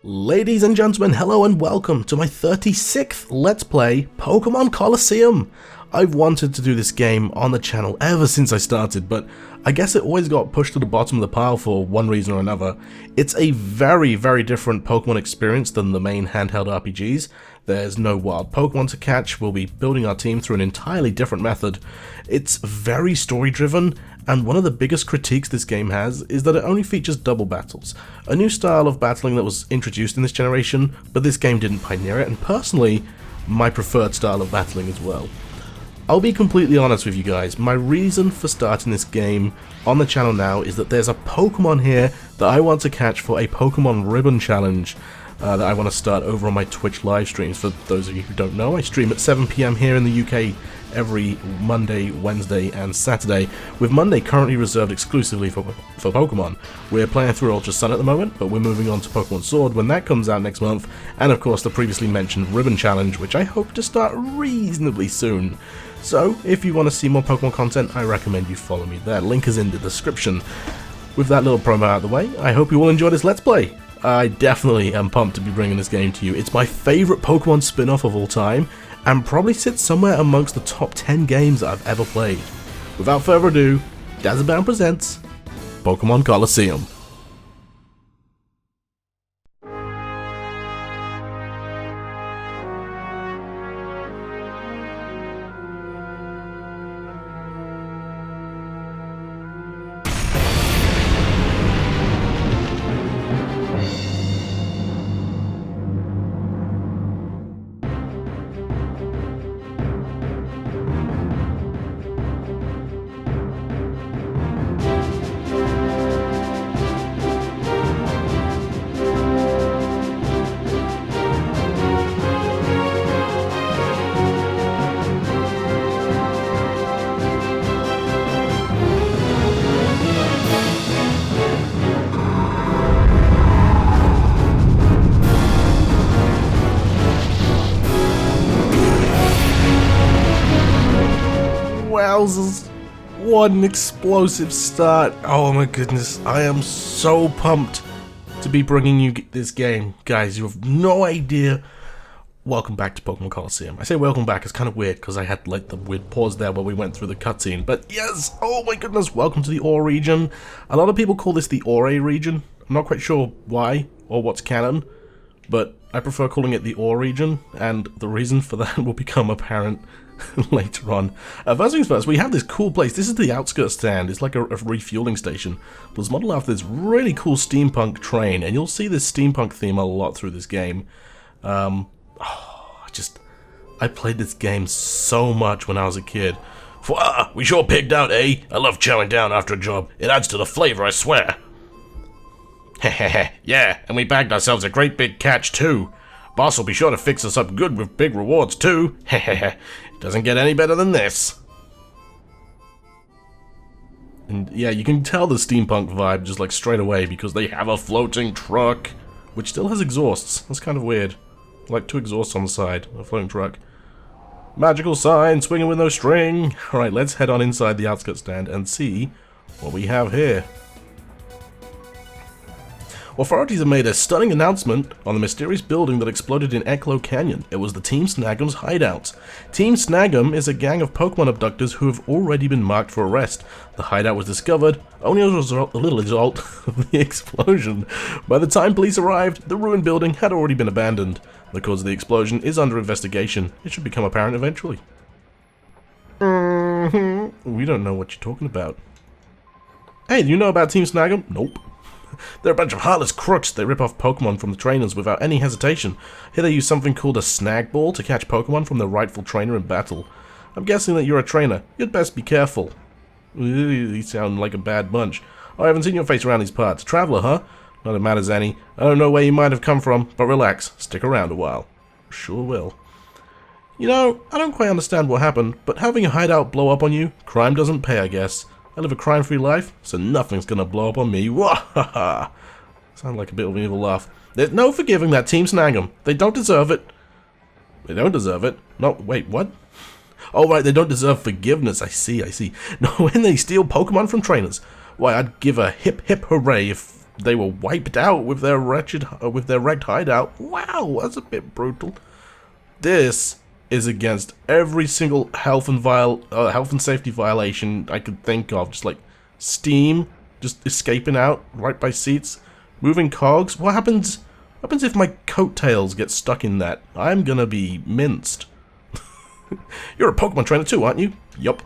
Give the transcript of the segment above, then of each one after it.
Ladies and gentlemen, hello and welcome to my 36th Let's Play Pokémon Colosseum. I've wanted to do this game on the channel ever since I started, but I guess it always got pushed to the bottom of the pile for one reason or another. It's a very different Pokémon experience than the main handheld RPGs. There's no wild Pokémon to catch, we'll be building our team through an entirely different method. It's very story driven, and one of the biggest critiques this game has is that it only features double battles, a new style of battling that was introduced in this generation, but this game didn't pioneer it, and personally, my preferred style of battling as well. I'll be completely honest with you guys, my reason for starting this game on the channel now is that there's a Pokemon here that I want to catch for a Pokemon Ribbon Challenge that I want to start over on my Twitch live streams. For those of you who don't know, I stream at 7 PM here in the UK every Monday, Wednesday and Saturday, with Monday currently reserved exclusively for Pokemon. We're playing through Ultra Sun at the moment, but we're moving on to Pokemon Sword when that comes out next month, and of course the previously mentioned Ribbon Challenge, which I hope to start reasonably soon. So, if you want to see more Pokemon content, I recommend you follow me there. Link is in the description. With that little promo out of the way, I hope you all enjoy this Let's Play. I definitely am pumped to be bringing this game to you. It's my favourite Pokemon spin-off of all time, and probably sits somewhere amongst the top 10 games that I've ever played. Without further ado, Dazzlebound presents Pokémon Colosseum. Wowzers, what an explosive start. Oh my goodness, I am so pumped to be bringing you this game. Guys, you have no idea. Welcome back to Pokemon Colosseum. I say welcome back, it's kind of weird because I had like the weird pause there while we went through the cutscene. But yes, oh my goodness, welcome to the Orre Region. A lot of people call this the Orre Region. I'm not quite sure why or what's canon, but I prefer calling it the Orre Region, and the reason for that will become apparent later on. First things first, we have this cool place. This is the outskirts stand. It's like a refueling station. It was modeled after this really cool steampunk train, and you'll see this steampunk theme a lot through this game. I played this game so much when I was a kid. We sure pigged out, eh? I love chowing down after a job. It adds to the flavor, I swear. Hehehe, yeah, and we bagged ourselves a great big catch too. Boss will be sure to fix us up good with big rewards too. Hehehe, doesn't get any better than this. And yeah, you can tell the steampunk vibe just like straight away because they have a floating truck, which still has exhausts. That's kind of weird. Like two exhausts on the side, a floating truck. Magical sign, swinging with no string. Alright, let's head on inside the outskirts stand and see what we have here. Authorities have made a stunning announcement on the mysterious building that exploded in Echo Canyon. It was the Team Snagem's hideout. Team Snagem is a gang of Pokemon abductors who have already been marked for arrest. The hideout was discovered only as a little result of the explosion. By the time police arrived, the ruined building had already been abandoned. The cause of the explosion is under investigation. It should become apparent eventually. We don't know what you're talking about. Hey, do you know about Team Snagem? Nope. They're a bunch of heartless crooks. They rip off Pokemon from the trainers without any hesitation. Here they use something called a snag ball to catch Pokemon from their rightful trainer in battle. I'm guessing that you're a trainer. You'd best be careful. You sound like a bad bunch. Oh, I haven't seen your face around these parts. Traveler, huh? Not it matters any. I don't know where you might have come from, but relax. Stick around a while. Sure will. You know, I don't quite understand what happened, but having a hideout blow up on you, crime doesn't pay, I guess. I live a crime-free life, so nothing's gonna blow up on me. Wahaha! Sound like a bit of an evil laugh. There's no forgiving that Team Snagem. They don't deserve it. They don't deserve it? No, wait, what? Oh, right, they don't deserve forgiveness. I see. No, when they steal Pokemon from trainers. Why, I'd give a hip hip hooray if they were wiped out with their wrecked hideout. Wow, that's a bit brutal. This is against every single health and safety violation I could think of. Just like steam, just escaping out right by seats, moving cogs. What happens if my coattails get stuck in that? I'm gonna be minced. You're a Pokemon trainer too, aren't you? Yup.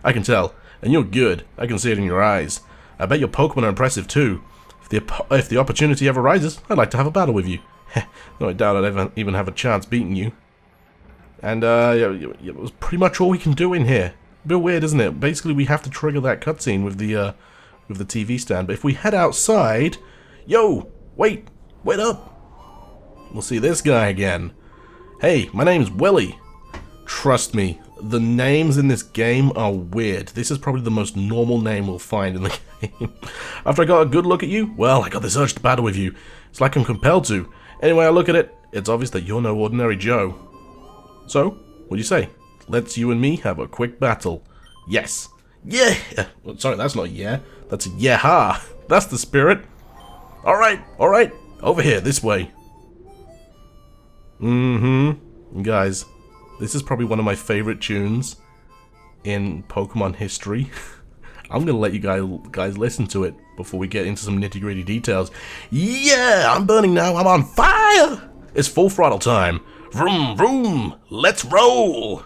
I can tell. And you're good. I can see it in your eyes. I bet your Pokemon are impressive too. If the opportunity ever arises, I'd like to have a battle with you. No, I doubt I'd even have a chance beating you. And yeah, it was pretty much all we can do in here. A bit weird, isn't it? Basically, we have to trigger that cutscene with the TV stand. But if we head outside, yo, wait up! We'll see this guy again. Hey, my name's Willy. Trust me, the names in this game are weird. This is probably the most normal name we'll find in the game. After I got a good look at you, well, I got this urge to battle with you. It's like I'm compelled to. Anyway I look at it, it's obvious that you're no ordinary Joe. So, what do you say? Let's you and me have a quick battle. Yes. Yeah! Sorry, that's not yeah. That's a yeah-ha. That's the spirit. Alright. Over here, this way. Guys, this is probably one of my favorite tunes in Pokemon history. I'm gonna let you guys listen to it before we get into some nitty-gritty details. Yeah! I'm burning now. I'm on fire! It's full throttle time. Vroom, vroom, let's roll!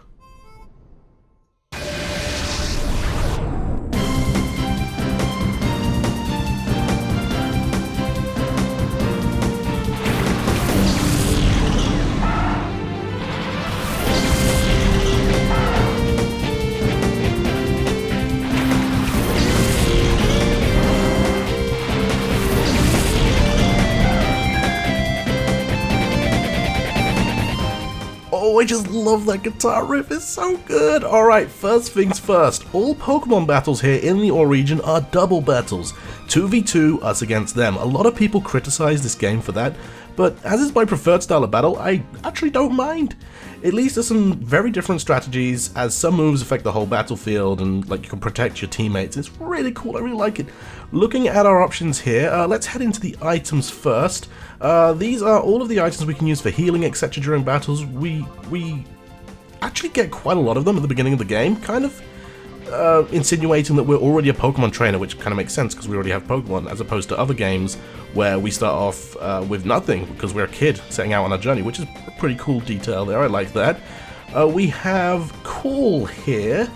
Oh, I just love that guitar riff, it's so good! Alright, first things first, all Pokemon battles here in the Orre region are double battles. 2v2, us against them. A lot of people criticize this game for that, but as is my preferred style of battle, I actually don't mind. It leads to some very different strategies, as some moves affect the whole battlefield and like you can protect your teammates. It's really cool, I really like it. Looking at our options here, let's head into the items first. These are all of the items we can use for healing, etc. during battles. We actually get quite a lot of them at the beginning of the game, kind of insinuating that we're already a Pokemon trainer, which kind of makes sense because we already have Pokemon, as opposed to other games where we start off with nothing because we're a kid setting out on our journey, which is a pretty cool detail there. I like that. We have Call here.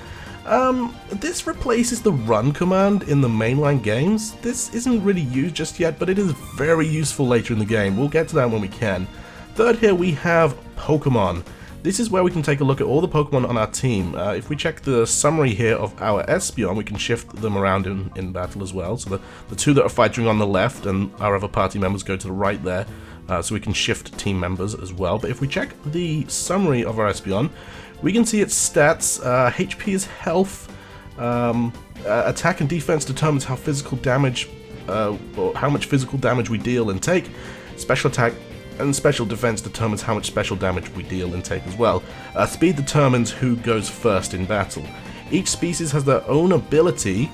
This replaces the run command in the mainline games. This isn't really used just yet, but it is very useful later in the game. We'll get to that when we can. Third here we have Pokemon. This is where we can take a look at all the Pokemon on our team. If we check the summary here of our Espeon, we can shift them around in battle as well. So the two that are fighting on the left and our other party members go to the right there. So we can shift team members as well. But if we check the summary of our Espeon, we can see its stats. HP is health. Attack and defense determines how physical damage, or how much physical damage we deal and take. Special attack and special defense determines how much special damage we deal and take as well. Speed determines who goes first in battle. Each species has their own ability,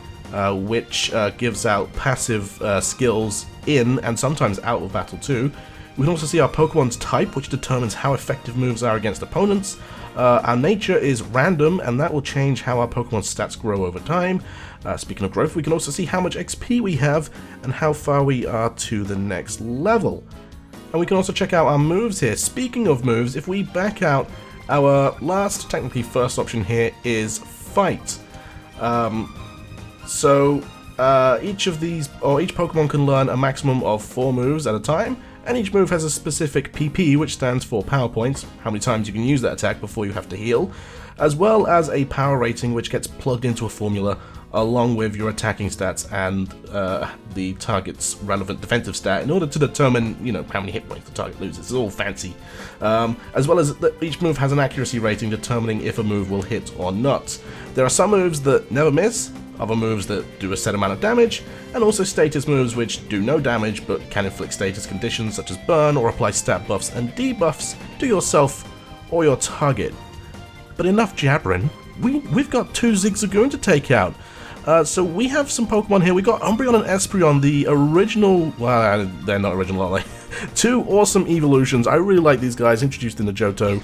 which gives out passive skills in and sometimes out of battle too. We can also see our Pokemon's type, which determines how effective moves are against opponents. Our nature is random, and that will change how our Pokemon's stats grow over time. Speaking of growth, we can also see how much XP we have and how far we are to the next level. And we can also check out our moves here. Speaking of moves, if we back out, our last, technically first option here is Fight. Each of these, or each Pokemon can learn a maximum of 4 moves at a time, and each move has a specific PP, which stands for power points, how many times you can use that attack before you have to heal, as well as a power rating which gets plugged into a formula along with your attacking stats and the target's relevant defensive stat in order to determine, you know, how many hit points the target loses. It's all fancy. As well as each move has an accuracy rating determining if a move will hit or not. There are some moves that never miss, other moves that do a set amount of damage, and also status moves which do no damage but can inflict status conditions such as burn or apply stat buffs and debuffs to yourself or your target. But enough jabbering, we've got 2 Zigzagoon to take out. So we have some Pokemon here. We got Umbreon and Espeon, the original, well, they're not original, are they? Two awesome evolutions. I really like these guys, introduced in the Johto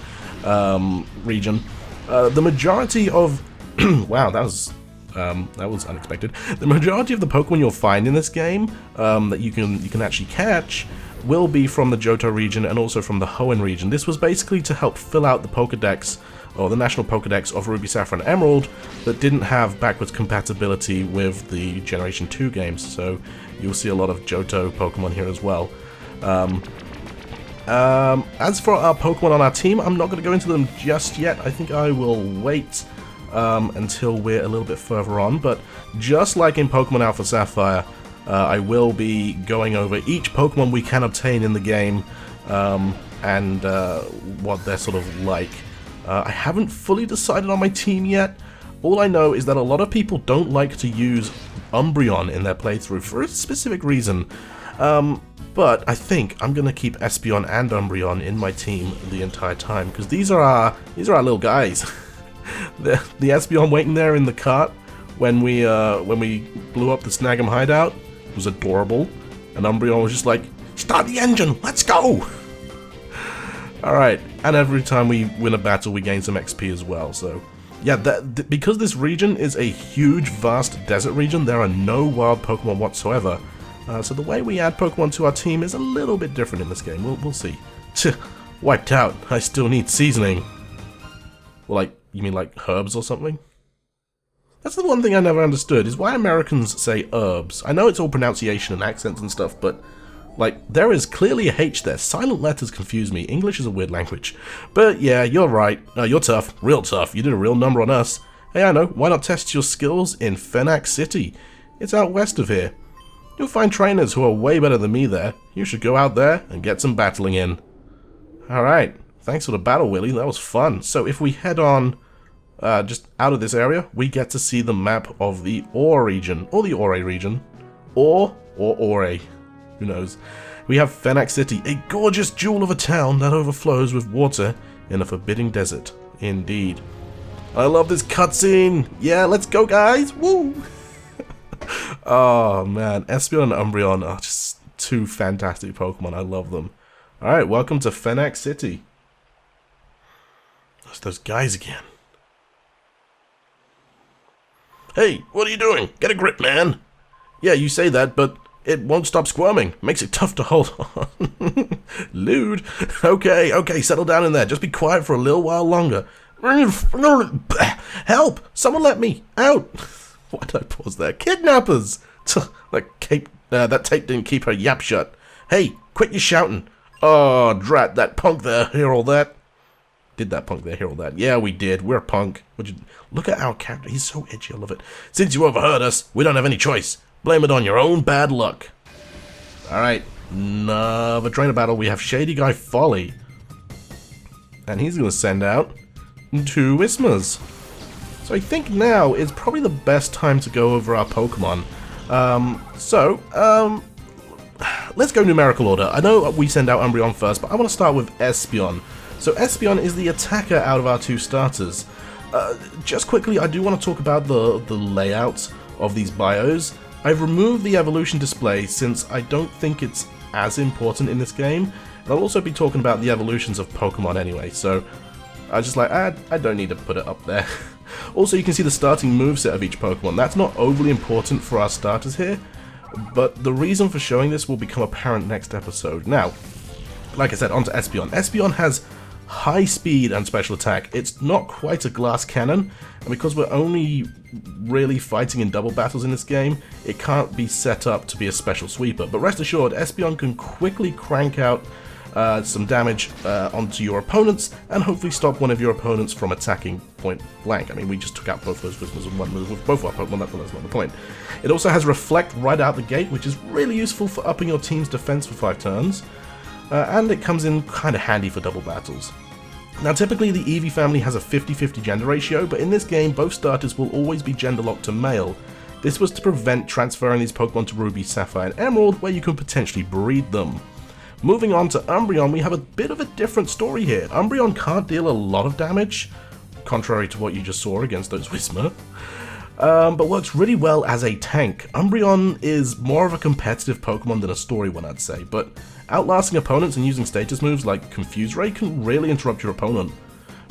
region. The majority of, wow, that was unexpected. The majority of the Pokemon you'll find in this game that you can actually catch will be from the Johto region and also from the Hoenn region. This was basically to help fill out the Pokédex, or the national Pokédex of Ruby, Sapphire, and Emerald that didn't have backwards compatibility with the Generation 2 games, so you'll see a lot of Johto Pokemon here as well. As for our Pokemon on our team, I'm not going to go into them just yet. I think I will wait until we're a little bit further on, but just like in Pokemon Alpha Sapphire, I will be going over each Pokemon we can obtain in the game and what they're sort of like. I haven't fully decided on my team yet. All I know is that a lot of people don't like to use Umbreon in their playthrough for a specific reason. But I think I'm going to keep Espeon and Umbreon in my team the entire time, because these are our little guys. the Espeon waiting there in the cart when we blew up the Snagem hideout was adorable, and Umbreon was just like, "Start the engine, let's go!" Alright, and every time we win a battle we gain some XP as well, so yeah, because this region is a huge, vast desert region, there are no wild Pokemon whatsoever. So the way we add Pokemon to our team is a little bit different in this game, we'll see. Wiped out, I still need seasoning. Well, like, you mean like herbs or something? That's the one thing I never understood, is why Americans say herbs. I know it's all pronunciation and accents and stuff, but like, there is clearly a H there. Silent letters confuse me. English is a weird language. But yeah, you're right. You're tough. Real tough. You did a real number on us. Hey, I know. Why not test your skills in Phenix City? It's out west of here. You'll find trainers who are way better than me there. You should go out there and get some battling in. Alright. Thanks for the battle, Willie. That was fun. So if we head on just out of this area, we get to see the map of the Orre region. Or the Orre region. Or Orre. Who knows? We have Phenix City, a gorgeous jewel of a town that overflows with water in a forbidding desert. Indeed. I love this cutscene! Yeah, let's go, guys! Woo! Oh, man. Espeon and Umbreon are just two fantastic Pokemon. I love them. Alright, welcome to Phenix City. There's those guys again. Hey, what are you doing? Get a grip, man! Yeah, you say that, but it won't stop squirming. Makes it tough to hold on. Lewd. Okay, settle down in there. Just be quiet for a little while longer. Help! Someone let me out! Why did I pause there? Kidnappers! That tape didn't keep her yap shut. Hey, quit your shouting. Oh, drat, that punk there, hear all that? Did that punk there hear all that? Yeah, we did. We're a punk. Look at our character. He's so edgy. I love it. Since you overheard us, we don't have any choice. Blame it on your own bad luck. Alright, another trainer battle. We have Shady Guy Folly. And he's going to send out 2 Whismers. So I think now is probably the best time to go over our Pokemon. Let's go numerical order. I know we send out Umbreon first, but I want to start with Espeon. So Espeon is the attacker out of our 2 starters. Just quickly, I do want to talk about the layout of these bios. I've removed the evolution display since I don't think it's as important in this game. And I'll also be talking about the evolutions of Pokemon anyway, so I was just like, I don't need to put it up there. Also, you can see the starting moveset of each Pokemon. That's not overly important for our starters here, but the reason for showing this will become apparent next episode. Now, like I said, onto Espeon. Espeon has high speed and special attack. It's not quite a glass cannon, and because we're only really fighting in double battles in this game, it can't be set up to be a special sweeper. But rest assured, Espeon can quickly crank out some damage onto your opponents, and hopefully stop one of your opponents from attacking point blank. I mean, we just took out both those Whismers in one move with both our Pokemon, that's not the point. It also has Reflect right out the gate, which is really useful for upping your team's defense for 5 turns, and it comes in kind of handy for double battles. Now typically the Eevee family has a 50-50 gender ratio, but in this game both starters will always be gender locked to male. This was to prevent transferring these Pokemon to Ruby, Sapphire, and Emerald, where you can potentially breed them. Moving on to Umbreon, we have a bit of a different story here. Umbreon can't deal a lot of damage, contrary to what you just saw against those Whismer. but works really well as a tank. Umbreon is more of a competitive Pokemon than a story one, I'd say, but outlasting opponents and using status moves like Confuse Ray can really interrupt your opponent.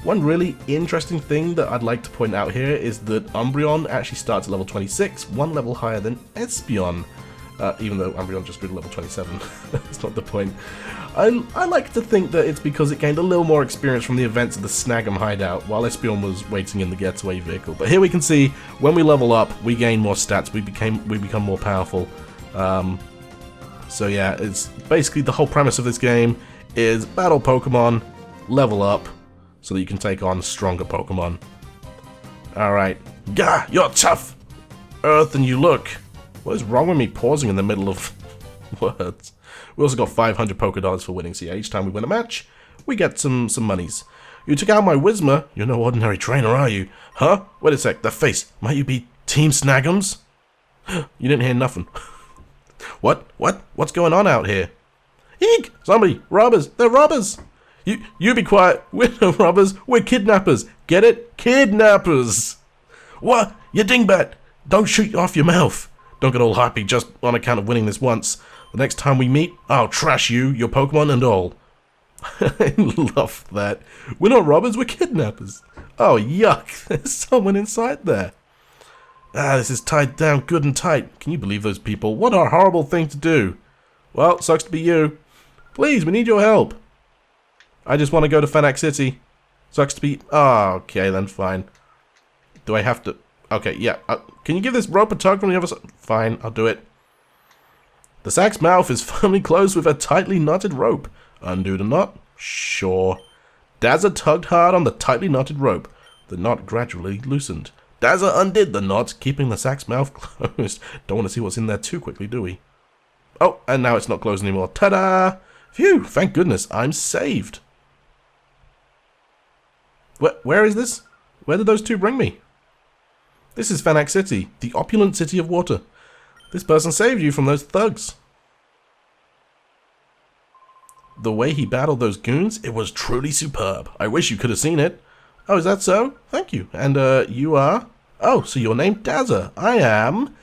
One really interesting thing that I'd like to point out here is that Umbreon actually starts at level 26, one level higher than Espeon, even though Umbreon just grew to level 27. That's not the point. I like to think that it's because it gained a little more experience from the events of the Snagem hideout, while Espeon was waiting in the getaway vehicle. But here we can see, when we level up, we gain more stats, we become more powerful. So yeah, it's basically the whole premise of this game is battle Pokemon, level up, so that you can take on stronger Pokemon. Alright. Gah! You're tough! Earth and you look! What is wrong with me pausing in the middle of words? We also got 500 Pokédollars for winning, so yeah, each time we win a match, we get some monies. You took out my Whismur. You're no ordinary trainer, are you? Huh? Wait a sec, that face. Might you be Team Snagems? You didn't hear nothing. What? What's going on out here? Eek! Somebody! Robbers! They're robbers! You be quiet. We're no robbers. We're kidnappers. Get it? Kidnappers! What? You dingbat! Don't shoot off your mouth. Don't get all happy just on account of winning this once. The next time we meet, I'll trash you, your Pokemon and all. I love that. We're not robbers, we're kidnappers. Oh, yuck. There's someone inside there. Ah, this is tied down good and tight. Can you believe those people? What a horrible thing to do. Well, sucks to be you. Please, we need your help. I just want to go to Phenix City. Sucks to be... Oh, okay, then fine. Do I have to... Okay, yeah. Can you give this rope a tug from the other side? Fine, I'll do it. The sack's mouth is firmly closed with a tightly knotted rope. Undo the knot? Sure. Dazza tugged hard on the tightly knotted rope. The knot gradually loosened. Dazza undid the knot, keeping the sack's mouth closed. Don't want to see what's in there too quickly, do we? Oh, and now it's not closed anymore. Ta-da! Phew, thank goodness, I'm saved. Where is this? Where did those two bring me? This is Phenix City, the opulent city of water. This person saved you from those thugs. The way he battled those goons, it was truly superb. I wish you could have seen it. Oh, is that so? Thank you. And, you are? Oh, so you're named Dazza. I am.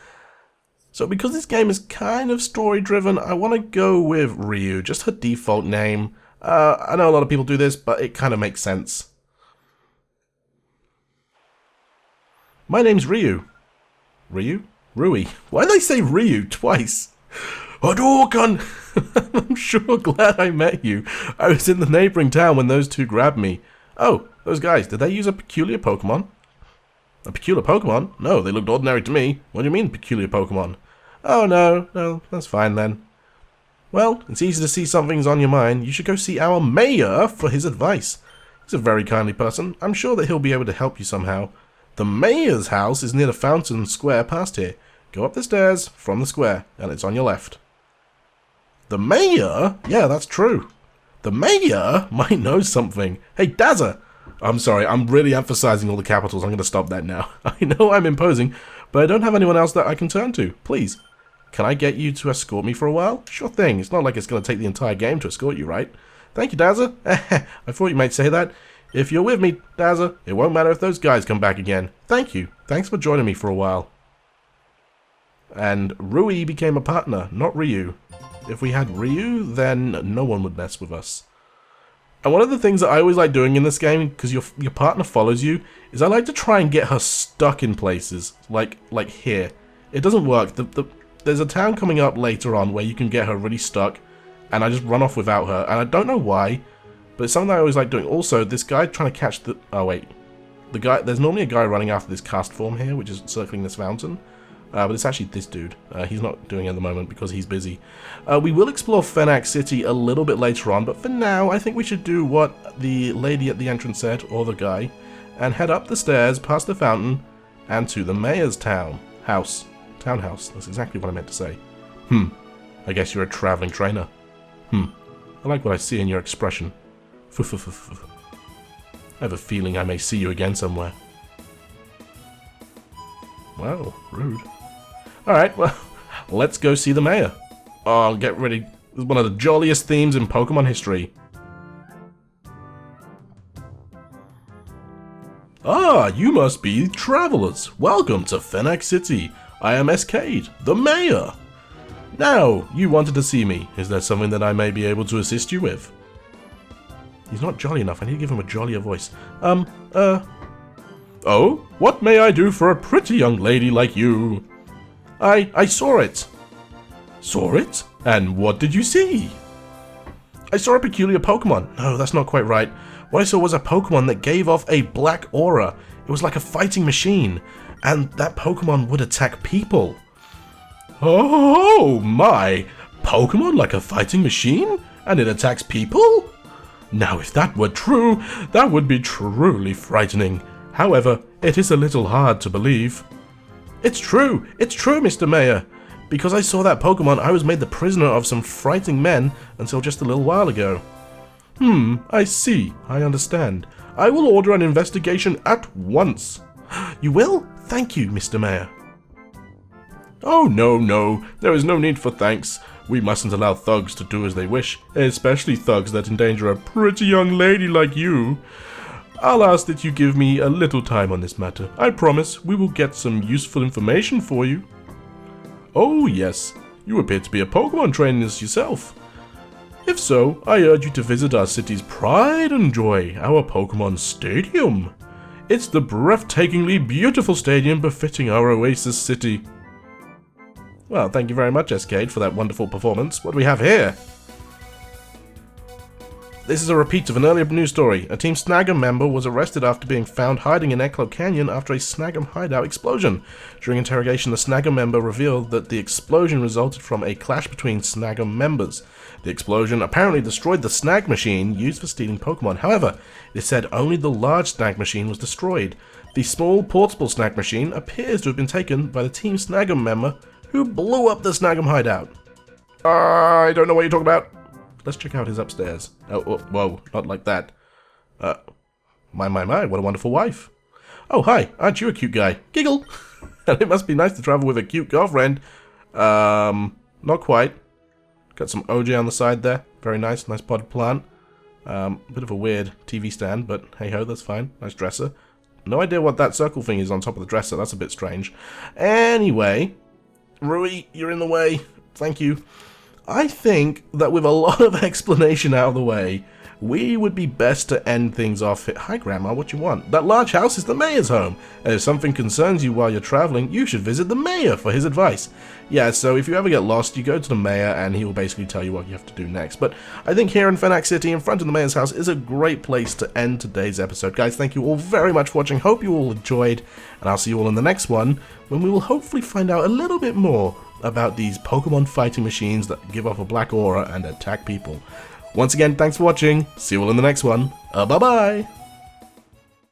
So because this game is kind of story-driven, I want to go with Ryu, just her default name. I know a lot of people do this, but it kind of makes sense. My name's Ryu. Ryu? Rui. Why did I say Ryu twice? Hadouken! I'm sure glad I met you. I was in the neighboring town when those two grabbed me. Oh, those guys, did they use a peculiar Pokemon? A peculiar Pokemon? No, they looked ordinary to me. What do you mean, peculiar Pokemon? Oh, no, that's fine then. Well, it's easy to see something's on your mind. You should go see our mayor for his advice. He's a very kindly person. I'm sure that he'll be able to help you somehow. The mayor's house is near the fountain square past here. Go up the stairs from the square, and it's on your left. The mayor? Yeah, that's true. The mayor might know something. Hey, Dazza! I'm sorry, I'm really emphasizing all the capitals. I'm going to stop that now. I know I'm imposing, but I don't have anyone else that I can turn to. Please, can I get you to escort me for a while? Sure thing. It's not like it's going to take the entire game to escort you, right? Thank you, Dazza. I thought you might say that. If you're with me, Dazza, it won't matter if those guys come back again. Thank you. Thanks for joining me for a while. And Rui became a partner, not Ryu. If we had Ryu, then no one would mess with us. And one of the things that I always like doing in this game, because your partner follows you, is I like to try and get her stuck in places, like here. It doesn't work. There's a town coming up later on where you can get her really stuck, and I just run off without her, and I don't know why, but it's something I always like doing. Also, this guy trying to catch the... Oh, wait. There's normally a guy running after this cast form here, which is circling this fountain. But it's actually this dude. He's not doing it at the moment because he's busy. We will explore Phenix City a little bit later on, but for now, I think we should do what the lady at the entrance said, or the guy, and head up the stairs, past the fountain, and to the mayor's townhouse. That's exactly what I meant to say. I guess you're a traveling trainer. I like what I see in your expression. I have a feeling I may see you again somewhere. Well, rude. Alright, well, let's go see the mayor. Oh, get ready. This is one of the jolliest themes in Pokemon history. Ah, you must be travelers. Welcome to Phenix City. I am Escade, the mayor. Now, you wanted to see me. Is there something that I may be able to assist you with? He's not jolly enough. I need to give him a jollier voice. Oh, what may I do for a pretty young lady like you? I saw it. Saw it? And what did you see? I saw a peculiar Pokemon. No, that's not quite right. What I saw was a Pokemon that gave off a black aura. It was like a fighting machine. And that Pokemon would attack people. Oh my! Pokemon like a fighting machine? And it attacks people? Now if that were true, that would be truly frightening. However, it is a little hard to believe. It's true, Mr. Mayor. Because I saw that Pokemon, I was made the prisoner of some frightening men until just a little while ago. I see, I understand. I will order an investigation at once. You will? Thank you, Mr. Mayor. Oh, no, there is no need for thanks. We mustn't allow thugs to do as they wish, especially thugs that endanger a pretty young lady like you. I'll ask that you give me a little time on this matter. I promise we will get some useful information for you. Oh yes, you appear to be a Pokemon trainer yourself. If so, I urge you to visit our city's pride and joy, our Pokemon Stadium. It's the breathtakingly beautiful stadium befitting our oasis city. Well, thank you very much, Escade, for that wonderful performance. What do we have here? This is a repeat of an earlier news story. A Team Snagem member was arrested after being found hiding in Echo Canyon after a Snagem hideout explosion. During interrogation, the Snagem member revealed that the explosion resulted from a clash between Snagem members. The explosion apparently destroyed the Snag Machine used for stealing Pokemon. However, it is said only the large Snag Machine was destroyed. The small portable Snag Machine appears to have been taken by the Team Snagem member who blew up the Snagem hideout. I don't know what you're talking about. Let's check out his upstairs. Oh, whoa, not like that. My, what a wonderful wife. Oh, hi, aren't you a cute guy? Giggle! And it must be nice to travel with a cute girlfriend. Not quite. Got some OJ on the side there. Very nice potted plant. Bit of a weird TV stand, but hey-ho, that's fine. Nice dresser. No idea what that circle thing is on top of the dresser. That's a bit strange. Anyway, Rui, you're in the way. Thank you. I think that with a lot of explanation out of the way, we would be best to end things off here. Hi, Grandma, what you want? That large house is the mayor's home, and if something concerns you while you're traveling, you should visit the mayor for his advice. Yeah, so if you ever get lost, you go to the mayor, and he will basically tell you what you have to do next. But I think here in Phenix City, in front of the mayor's house, is a great place to end today's episode. Guys, thank you all very much for watching. Hope you all enjoyed, and I'll see you all in the next one, when we will hopefully find out a little bit more about these Pokemon fighting machines that give off a black aura and attack people. Once again, thanks for watching. See you all in the next one. Bye-bye!